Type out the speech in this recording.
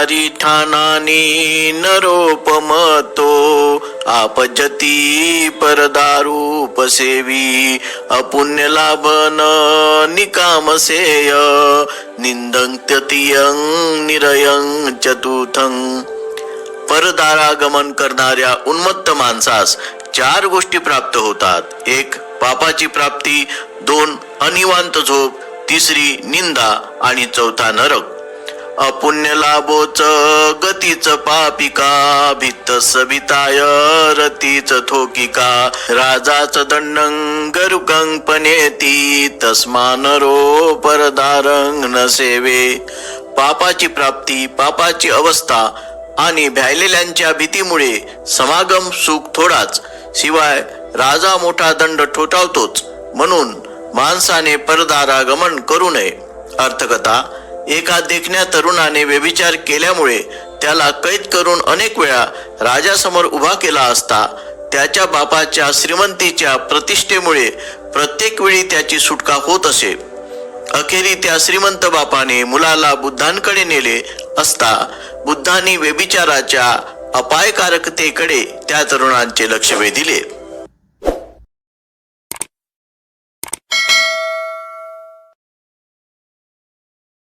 चारी ठाणानी नरोपमतो आपजती परदारूप सेवी अपुण्य लाभन निकामसेय निंदं तृतीयं निरयं चतुर्थं। परदारागमन करणाऱ्या उन्मत्त माणसास चार गोष्टी प्राप्त होतात. एक पापाची प्राप्ती, दोन अनिवांत झोप, तिसरी निंदा आणि चौथा नरक. अपुण्य लाभोच गतीच पापिका भित्त सबिताय रतीच थोकिका राजाच दंडं गरुकं पनेती तस्मानरो परदारं न सेवे. पापाची प्राप्ती, पापाची अवस्था आणि भ्यायलेल्यांच्या भीतीमुळे समागम सुख थोडाच, शिवाय राजा मोठा दंड ठोठावतोच. म्हणून माणसाने परदारागमन करू नये. अर्थकथा: एका देखण्या तरुणाने व्यभिचार केल्यामुळे त्याला कैद करून अनेक वेळा राजासमोर उभा केला असता त्याच्या बापाच्या श्रीमंतीच्या प्रतिष्ठेमुळे प्रत्येक वेळी त्याची सुटका होत असे. अखेरी त्या श्रीमंत बापाने मुलाला बुद्धांकडे नेले असता बुद्धांनी व्यभिचाराच्या अपायकारकतेकडे त्या तरुणांचे लक्ष वेधिले.